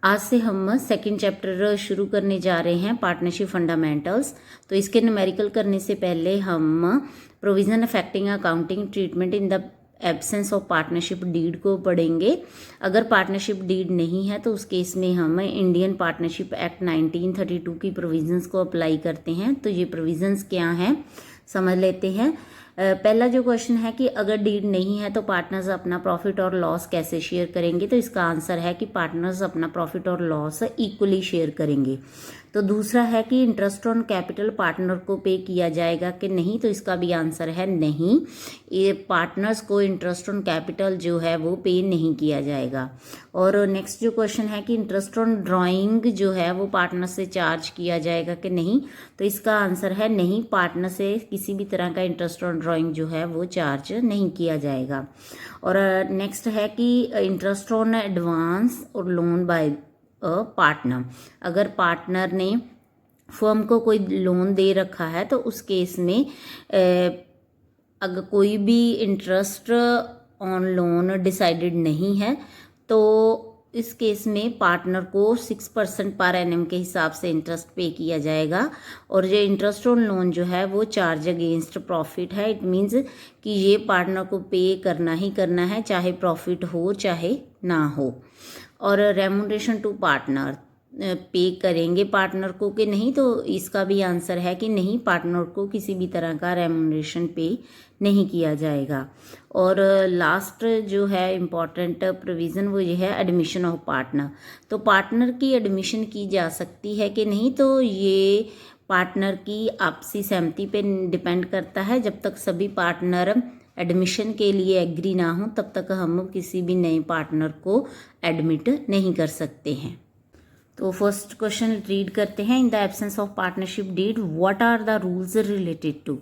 आज से हम सेकंड चैप्टर शुरू करने जा रहे हैं, पार्टनरशिप फंडामेंटल्स। तो इसके न्यूमेरिकल करने से पहले हम provision affecting accounting treatment in the absence of partnership deed को पढ़ेंगे। अगर पार्टनरशिप डीड नहीं है तो उस केस में हम इंडियन पार्टनरशिप एक्ट 1932 की प्रोविजंस को अप्लाई करते हैं। तो ये प्रोविजंस क्या हैं समझ लेते हैं। पहला जो क्वेश्चन है कि अगर डीड नहीं है तो पार्टनर्स अपना प्रॉफिट और लॉस कैसे शेयर करेंगे। तो इसका आंसर है कि पार्टनर्स अपना प्रॉफिट और लॉस इक्वली शेयर करेंगे। तो दूसरा है कि इंटरेस्ट ऑन कैपिटल पार्टनर को पे किया जाएगा कि नहीं। तो इसका भी आंसर है नहीं, ये पार्टनर्स को इंटरेस्ट ऑन कैपिटल जो है वो पे नहीं किया जाएगा। और नेक्स्ट जो क्वेश्चन है कि इंटरेस्ट ऑन ड्राइंग जो है वो पार्टनर से चार्ज किया जाएगा कि नहीं। तो इसका आंसर है नहीं, पार्टनर से किसी भी तरह का इंटरेस्ट ऑन ड्राइंग जो है वो चार्ज नहीं किया जाएगा। और नेक्स्ट है कि इंटरेस्ट ऑन एडवांस और लोन बाय पार्टनर, अगर पार्टनर ने फर्म को कोई लोन दे रखा है तो उस केस में अगर कोई भी इंटरेस्ट ऑन लोन डिसाइडेड नहीं है तो इस केस में पार्टनर को 6% पर एनम के हिसाब से इंटरेस्ट पे किया जाएगा। और जो इंटरेस्ट ऑन लोन जो है वो चार्ज अगेंस्ट प्रॉफिट है। इट मीन्स कि ये पार्टनर को पे करना ही करना है, चाहे प्रॉफिट हो चाहे ना हो। और रेम्यूनरेशन टू पार्टनर पे करेंगे पार्टनर को कि नहीं। तो इसका भी आंसर है कि नहीं, पार्टनर को किसी भी तरह का रेम्यूनरेशन पे नहीं किया जाएगा। और लास्ट जो है इम्पॉर्टेंट प्रोविज़न वो ये है एडमिशन ऑफ पार्टनर। तो पार्टनर की एडमिशन की जा सकती है कि नहीं। तो ये पार्टनर की आपसी सहमति पे डिपेंड करता है। जब तक सभी पार्टनर एडमिशन के लिए एग्री ना हो तब तक हम किसी भी नए पार्टनर को एडमिट नहीं कर सकते हैं। तो फर्स्ट क्वेश्चन रीड करते हैं। In the absence of partnership deed what are the rules related to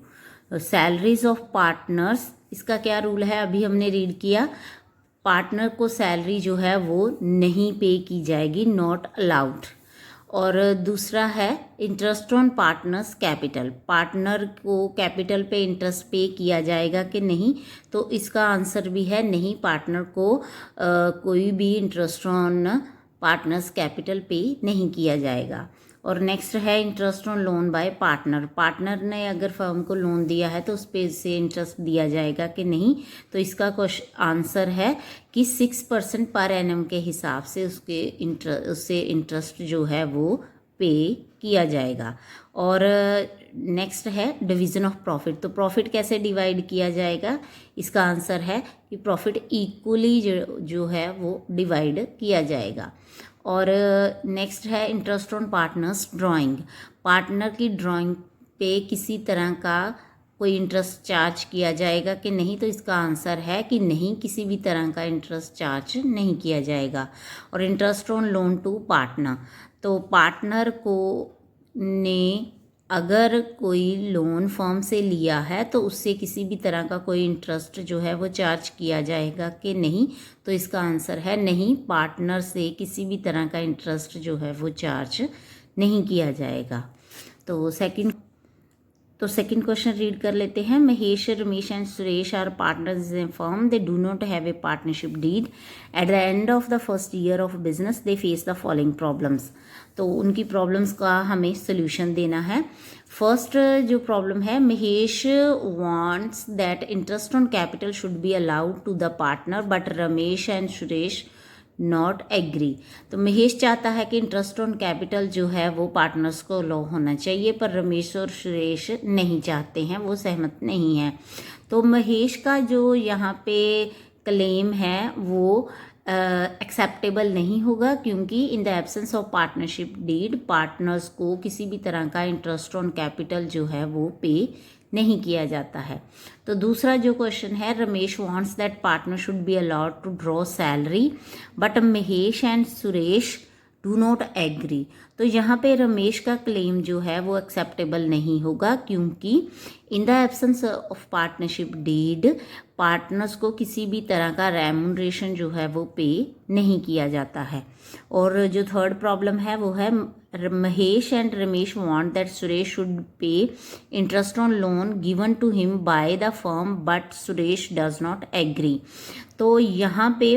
salaries of partners. इसका क्या रूल है अभी हमने रीड किया। पार्टनर को सैलरी जो है वो नहीं पे की जाएगी, नॉट अलाउड। और दूसरा है interest on partners capital, partner को कैपिटल पे इंटरेस्ट पे किया जाएगा कि नहीं। तो इसका आंसर भी है नहीं, पार्टनर को कोई भी इंटरेस्ट ऑन पार्टनर्स कैपिटल पे नहीं किया जाएगा। और नेक्स्ट है interest on loan by partner, partner ने अगर फर्म को लोन दिया है तो उस पे से इंटरेस्ट दिया जाएगा कि नहीं। तो इसका आंसर है कि 6% पर एनम के हिसाब से उससे इंटरेस्ट जो है वो पे किया जाएगा। और नेक्स्ट है डिवीज़न ऑफ प्रॉफिट। तो प्रॉफिट कैसे डिवाइड किया जाएगा, इसका आंसर है कि प्रॉफिट इक्वली जो है वो डिवाइड किया जाएगा। और नेक्स्ट है interest on partners drawing, partner की ड्राइंग पे किसी तरह का कोई इंटरेस्ट चार्ज किया जाएगा कि नहीं। तो इसका आंसर है कि नहीं, किसी भी तरह का इंटरेस्ट चार्ज नहीं किया जाएगा। और interest on loan to partner, तो पार्टनर को ने अगर कोई लोन फर्म से लिया है तो उससे किसी भी तरह का कोई इंटरेस्ट जो है वो चार्ज किया जाएगा कि नहीं। तो इसका आंसर है नहीं, पार्टनर से किसी भी तरह का इंटरेस्ट जो है वो चार्ज नहीं किया जाएगा। तो सेकंड क्वेश्चन रीड कर लेते हैं। Mahesh, Ramesh and Suresh are partners in firm, they do not have a partnership deed. At the end of the first year of business they face the following problems. तो उनकी प्रॉब्लम्स का हमें सोल्यूशन देना है। First जो प्रॉब्लम है, Mahesh wants that interest on capital should be allowed to the partner but Ramesh and Suresh not agree. तो महेश चाहता है कि इंटरेस्ट ऑन कैपिटल जो है वो पार्टनर्स को अलाउ होना चाहिए, पर रमेश और सुरेश नहीं चाहते हैं, वो सहमत नहीं है। तो महेश का जो यहाँ पे क्लेम है वो एक्सेप्टेबल नहीं होगा, क्योंकि in the absence of partnership deed partners को किसी भी तरह का इंटरेस्ट ऑन कैपिटल जो है वो पे नहीं किया जाता है। तो दूसरा जो क्वेश्चन है, Ramesh wants that partner should be allowed to draw salary but Mahesh and Suresh do not agree. तो यहाँ पे रमेश का क्लेम जो है वो एक्सेप्टेबल नहीं होगा, क्योंकि in the absence of partnership deed partners को किसी भी तरह का रेम्यूनरेशन जो है वो पे नहीं किया जाता है। और जो थर्ड प्रॉब्लम है वो है Mahesh and Ramesh want that Suresh should pay interest on loan given to him by the firm but Suresh does not agree. तो यहाँ पे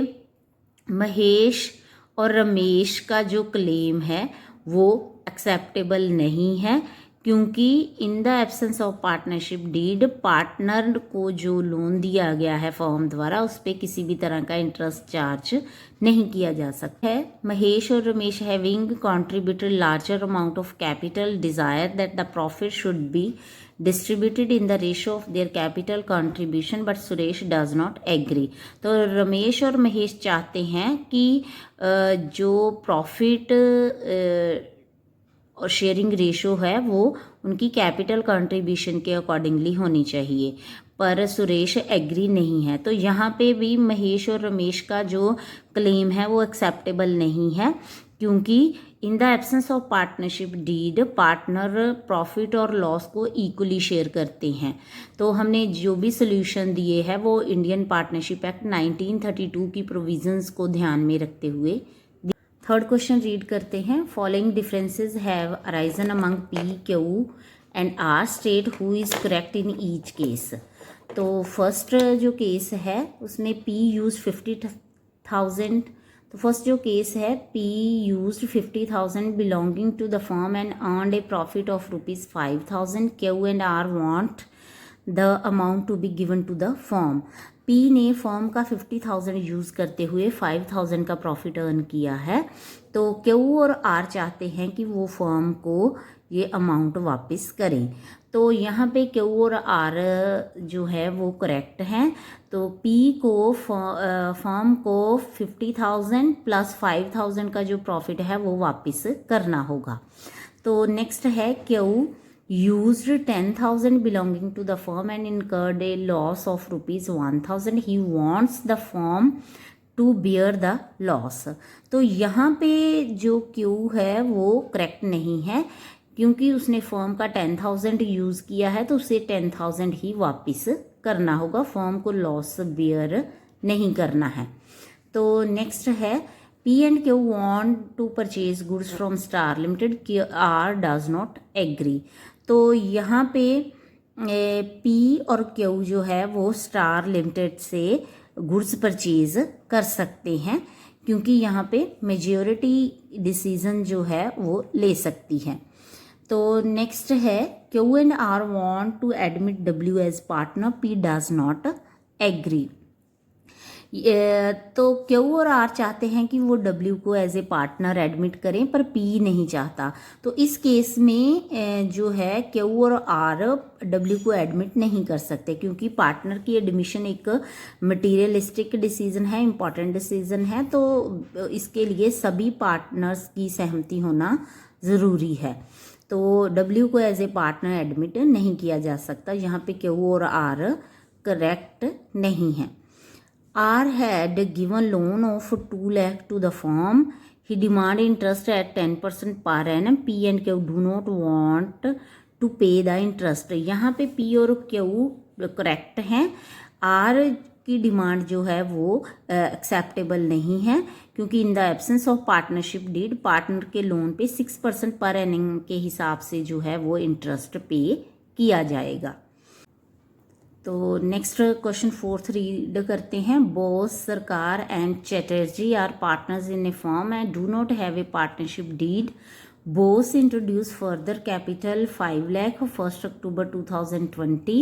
महेश और रमेश का जो क्लेम है वो एक्सेप्टेबल नहीं है, क्योंकि in the absence of partnership deed partner को जो लोन दिया गया है फर्म द्वारा उस पर किसी भी तरह का इंटरेस्ट चार्ज नहीं किया जा सकता है। महेश और Ramesh having contributed larger amount of capital desire that the profit should be distributed in the ratio of their capital contribution but Suresh does not agree. तो रमेश और महेश चाहते हैं कि जो प्रॉफिट और शेयरिंग रेशो है वो उनकी कैपिटल कंट्रीब्यूशन के अकॉर्डिंगली होनी चाहिए, पर सुरेश एग्री नहीं है। तो यहाँ पे भी महेश और रमेश का जो क्लेम है वो एक्सेप्टेबल नहीं है, क्योंकि in the absence of partnership deed partner profit और लॉस को इक्वली शेयर करते हैं। तो हमने जो भी सोल्यूशन दिए हैं वो इंडियन पार्टनरशिप एक्ट 1932 की प्रोविजंस को ध्यान में रखते हुए। थर्ड क्वेश्चन रीड करते हैं। Following differences have arisen among P Q and R, state who is correct in each case. तो फर्स्ट जो केस है उसमें पी यूज 50,000। तो फर्स्ट जो केस है, P used 50,000 belonging to the firm and earned a profit of ₹5,000। Q and R want the amount to be given to the firm. P ने फर्म का 50,000 यूज़ करते हुए 5,000 का प्रॉफिट अर्न किया है। तो क्यू और आर चाहते हैं कि वो फर्म को ये अमाउंट वापस करें। तो यहाँ पे क्यू और आर जो है वो करेक्ट हैं। तो पी को फर्म को 50,000 प्लस 5,000 का जो प्रॉफिट है वो वापस करना होगा। तो नेक्स्ट है, Q used 10,000 belonging to the firm and incurred a loss of ₹1,000. He wants the firm to bear the loss. तो यहाँ पे जो Q है वो करेक्ट नहीं है, क्योंकि उसने फर्म का 10,000 यूज़ किया है तो उसे 10,000 ही वापस करना होगा, फर्म को लॉस बियर नहीं करना है। तो नेक्स्ट है, P and Q want to purchase goods from Star Limited. R does not agree. तो यहाँ पे P और Q जो है वो स्टार लिमिटेड से गुड्स परचेज कर सकते हैं, क्योंकि यहाँ पे मेजॉरिटी डिसीजन जो है वो ले सकती है। तो नेक्स्ट है, Q and R want to admit W as partner. P does not agree. तो क्यू और आर चाहते हैं कि वो डब्ल्यू को एज ए पार्टनर एडमिट करें, पर पी नहीं चाहता। तो इस केस में जो है क्यू और आर डब्ल्यू को एडमिट नहीं कर सकते, क्योंकि पार्टनर की एडमिशन एक मटीरियलिस्टिक डिसीजन है, इम्पॉर्टेंट डिसीजन है। तो इसके लिए सभी पार्टनर्स की सहमति होना ज़रूरी है। तो डब्ल्यू को एज ए पार्टनर एडमिट नहीं किया जा सकता। यहाँ पे क्यू और आर करेक्ट नहीं है। R had given loan of 2 lakh to the firm. He demanded interest at 10% per annum. P and Q do not want to pay the interest. यहाँ पे P और Q करेक्ट हैं। R की demand जो है वो एक्सेप्टेबल नहीं है, क्योंकि in the absence of partnership deed partner के लोन पे 6% पर एनम के हिसाब से जो है वो इंटरेस्ट पे किया जाएगा। तो नेक्स्ट क्वेश्चन फोर्थ रीड करते हैं। Bose Sarkar and Chatterjee are partners in a firm and do not have a partnership deed. Bose introduce further capital 5 lakh 1 October 2020,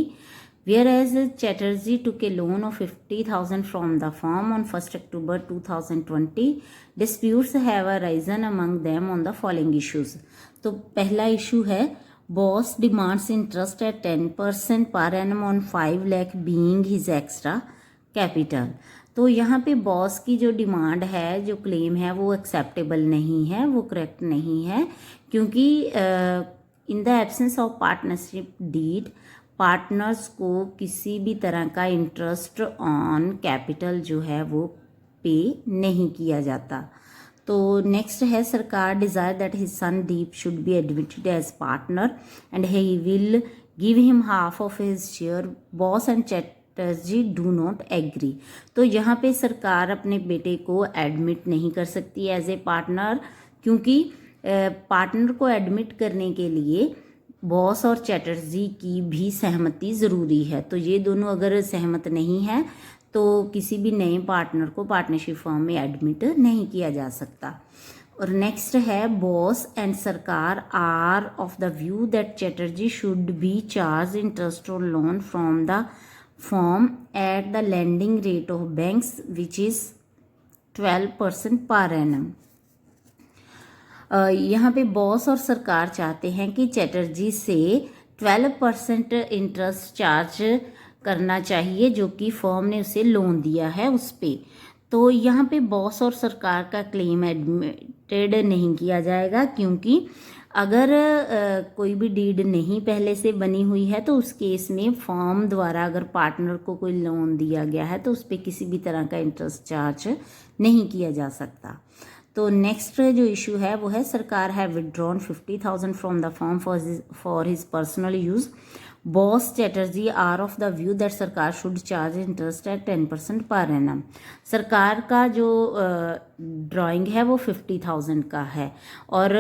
whereas Chatterjee took a loan of 50,000 from the firm on 1 October 2020. Disputes have arisen among them on the following issues. तो पहला issue है, Boss demands interest at 10% per annum on 5 lakh being his extra capital. तो यहाँ पे boss की जो demand है, जो क्लेम है वो एक्सेप्टेबल नहीं है, वो करेक्ट नहीं है, क्योंकि in the absence of partnership deed partners को किसी भी तरह का इंटरेस्ट ऑन कैपिटल जो है वो पे नहीं किया जाता। तो नेक्स्ट है, Sarkar desire that his son Deep should be admitted as partner and he will give him half of his share. Bose and Chatterjee do not agree. तो यहाँ पे सरकार अपने बेटे को एडमिट नहीं कर सकती एज ए पार्टनर, क्योंकि पार्टनर को एडमिट करने के लिए बॉस और चैटर्जी की भी सहमति ज़रूरी है। तो ये दोनों अगर सहमत नहीं है तो किसी भी नए पार्टनर को पार्टनरशिप फर्म में एडमिट नहीं किया जा सकता। और नेक्स्ट है Bose and Sarkar are of the view that Chatterjee should be charge interest on loan from the firm at the landing rate of banks which is 12% per annum. यहाँ पे बॉस और सरकार चाहते हैं कि चैटर्जी से 12% इंटरेस्ट चार्ज करना चाहिए जो कि फर्म ने उसे लोन दिया है उस पे। तो यहाँ पे बॉस और सरकार का क्लेम एडमिटेड नहीं किया जाएगा, क्योंकि अगर कोई भी डीड नहीं पहले से बनी हुई है तो उस केस में फर्म द्वारा अगर पार्टनर को कोई लोन दिया गया है तो उस पर किसी भी तरह का इंटरेस्ट चार्ज नहीं किया जा सकता। तो नेक्स्ट जो इशू है वो है सरकार है withdrawn 50,000 from the firm for his personal use. Bose Chatterjee are of the view that Sarkar should charge interest at 10% per annum. सरकार का जो ड्राइंग है वो 50,000 का है और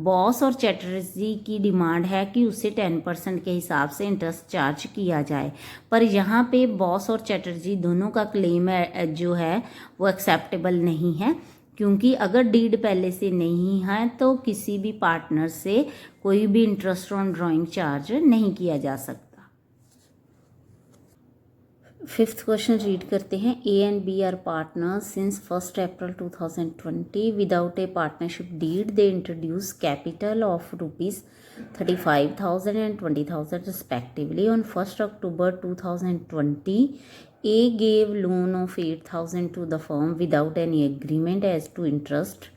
बॉस और चैटर्जी की डिमांड है कि उसे 10% के हिसाब से इंटरेस्ट चार्ज किया जाए। पर यहाँ पे बॉस और चैटर्जी दोनों का क्लेम जो है वो एक्सेप्टेबल नहीं है, क्योंकि अगर डीड पहले से नहीं है तो किसी भी पार्टनर से कोई भी इंटरेस्ट ऑन ड्राइंग चार्ज नहीं किया जा सकता। फिफ्थ क्वेश्चन रीड करते हैं। A and B are partners since 1 April 2020 without a partnership deed. They introduce capital of ₹35,000 and ₹20,000 respectively. On 1 October 2020, A gave loan of 8,000 to the firm without any agreement as to interest.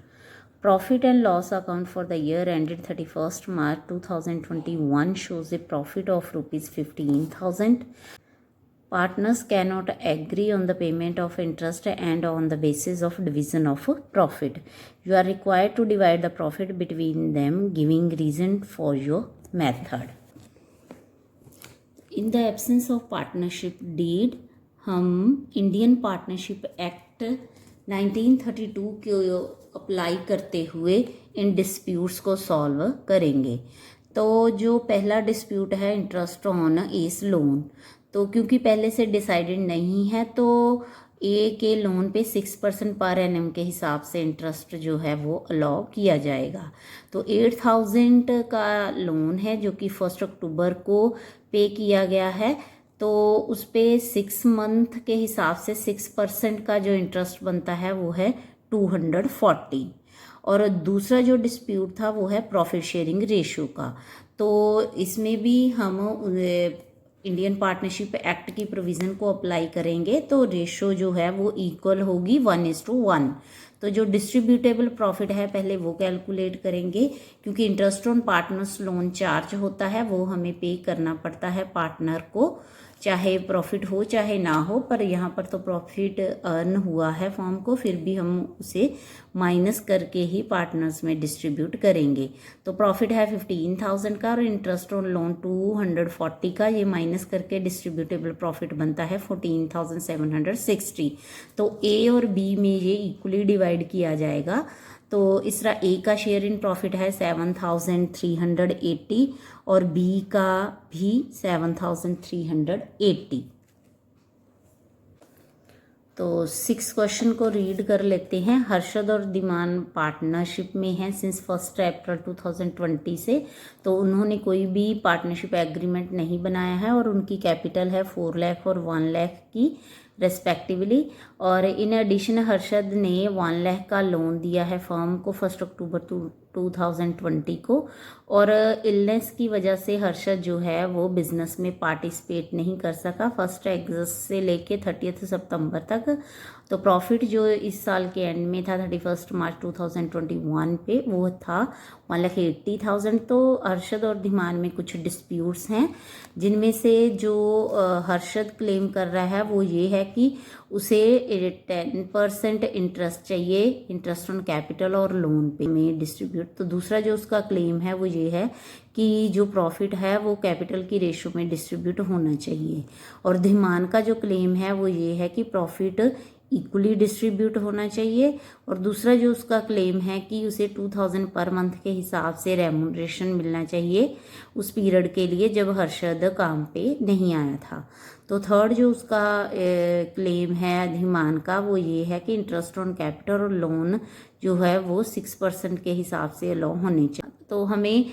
Profit and loss account for the year ended 31st March 2021 shows a profit of ₹15,000. Partners cannot agree on the payment of interest and on the basis of division of profit. You are required to divide the profit between them, giving reason for your method. In the absence of partnership deed, हम Indian partnership act 1932 को apply करते हुए इन disputes को solve करेंगे। तो जो पहला dispute है इंटरेस्ट ऑन एस लोन, तो क्योंकि पहले से डिसाइडेड नहीं है तो ए के लोन पे 6% पर एनम के हिसाब से इंटरेस्ट जो है वो अलाउ किया जाएगा। तो 8,000 का लोन है जो कि 1 अक्टूबर को पे किया गया है, तो उस पर 6 मंथ के हिसाब से 6% का जो इंटरेस्ट बनता है वो है 240। और दूसरा जो डिस्प्यूट था वो है प्रॉफिट शेयरिंग रेशियो का। तो इसमें भी हम इंडियन पार्टनरशिप एक्ट की प्रोविज़न को अप्लाई करेंगे, तो रेशियो जो है वो इक्वल होगी 1:1। तो जो डिस्ट्रीब्यूटेबल प्रॉफिट है पहले वो कैलकुलेट करेंगे, क्योंकि interest on partners loan charge होता है वो हमें पे करना पड़ता है पार्टनर को, चाहे प्रॉफिट हो चाहे ना हो। पर यहाँ पर तो प्रॉफिट अर्न हुआ है फर्म को, फिर भी हम उसे माइनस करके ही पार्टनर्स में डिस्ट्रीब्यूट करेंगे। तो प्रॉफिट है 15,000 का और इंटरेस्ट ऑन लोन 240 का, ये माइनस करके डिस्ट्रीब्यूटेबल प्रॉफिट बनता है 14,760। तो ए और बी में ये इक्वली डिवाइड किया जाएगा। तो इस तरह ए का शेयर इन प्रॉफिट है 7,380 और बी का भी 7,380। तो 6 क्वेश्चन को रीड कर लेते हैं। हर्षद और धीमान पार्टनरशिप में हैं सिंस 1 अप्रैल 2020 से, तो उन्होंने कोई भी पार्टनरशिप एग्रीमेंट नहीं बनाया है और उनकी कैपिटल है 4 लाख और 1 लाख की रेस्पेक्टिवली। और इन एडिशन हर्षद ने 1 लाख का लोन दिया है फर्म को 1 अक्टूबर 2020 को, और इलनेस की वजह से हर्षद जो है वो बिजनेस में पार्टिसिपेट नहीं कर सका 1 अगस्त से लेके 30 सितंबर तक। तो प्रॉफिट जो इस साल के एंड में था 31 मार्च 2021 पे वो था 1,80,000। तो हर्षद और धीमान में कुछ डिस्प्यूट्स हैं, जिनमें से जो हर्षद क्लेम कर रहा है वो ये है कि उसे 10% इंटरेस्ट चाहिए, इंटरेस्ट ऑन कैपिटल और लोन पे में डिस्ट्रीब्यूट। तो दूसरा जो उसका क्लेम है वो ये है कि जो प्रॉफिट है वो कैपिटल की रेशियो में डिस्ट्रीब्यूट होना चाहिए। और धीमान का जो क्लेम है वो ये है कि प्रॉफिट इक्वली डिस्ट्रीब्यूट होना चाहिए। और दूसरा जो उसका क्लेम है कि उसे 2000 पर मंथ के हिसाब से रेम्यूनरेशन मिलना चाहिए उस पीरियड के लिए जब हर्षद काम पे नहीं आया था। तो थर्ड जो उसका क्लेम है धीमान का वो ये है कि इंटरेस्ट ऑन कैपिटल और लोन जो है वो 6% के हिसाब से अलाउ होने चाहिए। तो हमें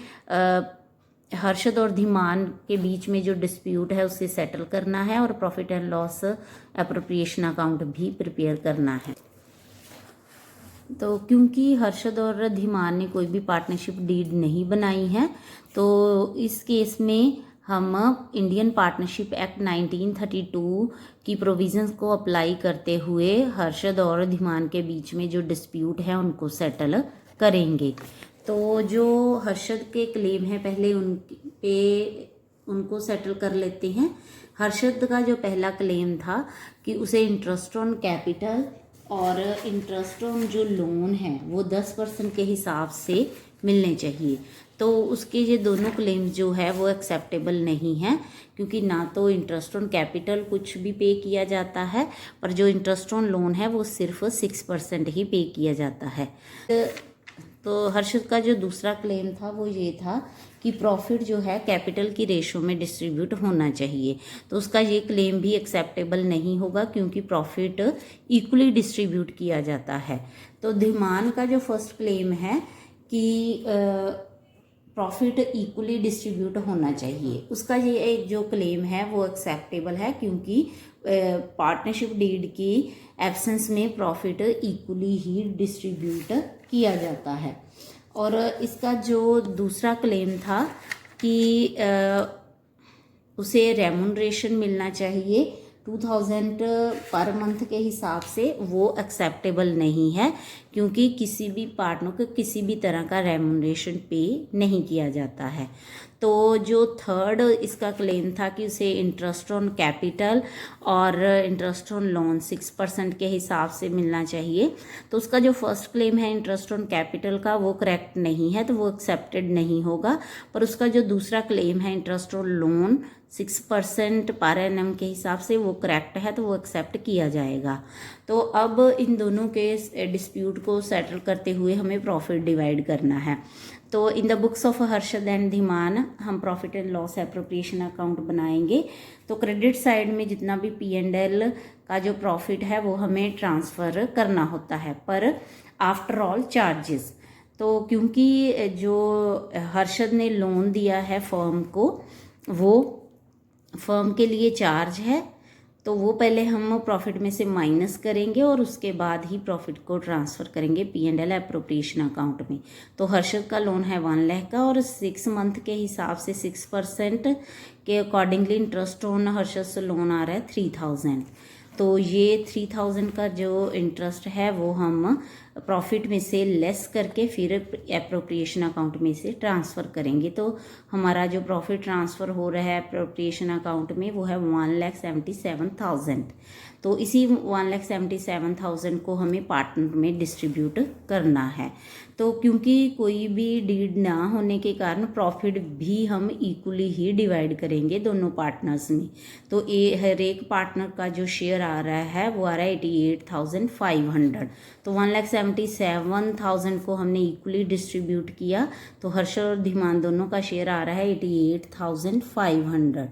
हर्षद और धीमान के बीच में जो डिस्प्यूट है उसे सेटल करना है और profit and loss appropriation account भी प्रिपेयर करना है। तो क्योंकि हर्षद और धीमान ने कोई भी पार्टनरशिप डीड नहीं बनाई है तो इस केस में हम इंडियन पार्टनरशिप एक्ट 1932 की प्रोविजंस को अप्लाई करते हुए हर्षद और धीमान के बीच में जो डिस्प्यूट है उनको सेटल करेंगे। तो जो हर्षद के क्लेम है पहले उनको सेटल कर लेते हैं। हर्षद का जो पहला क्लेम था कि उसे इंटरेस्ट ऑन कैपिटल और इंटरेस्ट ऑन जो लोन है वो 10% के हिसाब से मिलने चाहिए। तो उसके ये दोनों क्लेम्स जो है वो एक्सेप्टेबल नहीं है क्योंकि ना तो इंटरेस्ट ऑन कैपिटल कुछ भी पे किया जाता है और जो इंटरेस्ट ऑन लोन है वो सिर्फ 6% ही पे किया जाता है। तो हर्षद का जो दूसरा क्लेम था वो ये था कि प्रॉफिट जो है कैपिटल की रेशो में डिस्ट्रीब्यूट होना चाहिए। तो उसका ये क्लेम भी एक्सेप्टेबल नहीं होगा क्योंकि प्रॉफिट इक्वली डिस्ट्रीब्यूट किया जाता है। तो धीमान का जो फर्स्ट क्लेम है कि प्रॉफिट इक्वली डिस्ट्रीब्यूट होना चाहिए, उसका ये एक जो क्लेम है वो एक्सेप्टेबल है क्योंकि पार्टनरशिप डीड की एब्सेंस में प्रॉफिट इक्वली ही डिस्ट्रीब्यूट किया जाता है। और इसका जो दूसरा क्लेम था कि उसे रेम्यूनरेशन मिलना चाहिए 2000 पर मंथ के हिसाब से, वो एक्सेप्टेबल नहीं है क्योंकि किसी भी पार्टनर को किसी भी तरह का रेम्यूनरेशन पे नहीं किया जाता है। तो जो थर्ड इसका क्लेम था कि उसे इंटरेस्ट ऑन कैपिटल और इंटरेस्ट ऑन लोन 6% के हिसाब से मिलना चाहिए। तो उसका जो फर्स्ट क्लेम है इंटरेस्ट ऑन कैपिटल का वो करेक्ट नहीं है तो वो एक्सेप्टेड नहीं होगा। पर उसका जो दूसरा क्लेम है interest on loan 6% per annum के हिसाब से वो करेक्ट है तो वो एक्सेप्ट किया जाएगा। तो अब इन दोनों के डिस्प्यूट को सेटल करते हुए हमें प्रॉफिट डिवाइड करना है। तो in the books of Harshad and Dhiman हम profit and loss appropriation account बनाएंगे। तो क्रेडिट साइड में जितना भी P&L का जो प्रॉफिट है वो हमें ट्रांसफ़र करना होता है पर आफ्टर ऑल चार्जेस। तो क्योंकि जो हर्षद ने लोन दिया है फर्म को वो फर्म के लिए चार्ज है तो वो पहले हम प्रॉफिट में से माइनस करेंगे और उसके बाद ही प्रॉफिट को ट्रांसफ़र करेंगे P&L एप्रोप्रिएशन अकाउंट में। तो हर्षद का लोन है 1 लाख का और 6 मंथ के हिसाब से 6% के अकॉर्डिंगली इंटरेस्ट ऑन हर्षद से लोन आ रहा है 3000। तो ये 3000 का जो इंटरेस्ट है वो हम प्रॉफिट में से लेस करके फिर एप्रोप्रिएशन अकाउंट में से ट्रांसफ़र करेंगे। तो हमारा जो प्रॉफिट ट्रांसफ़र हो रहा है एप्रोप्रिएशन अकाउंट में वो है 1,77,000। तो इसी 1,77,000 को हमें पार्टनर में डिस्ट्रीब्यूट करना है। तो क्योंकि कोई भी डीड ना होने के कारण प्रॉफिट भी हम इक्वली ही डिवाइड करेंगे दोनों पार्टनर्स में। तो हर एक पार्टनर का जो शेयर आ रहा है वो आ रहा है 88,500। तो 1,77,000 को हमने इक्वली डिस्ट्रीब्यूट किया तो हर्षद और धीमान दोनों का शेयर आ रहा है 88,500।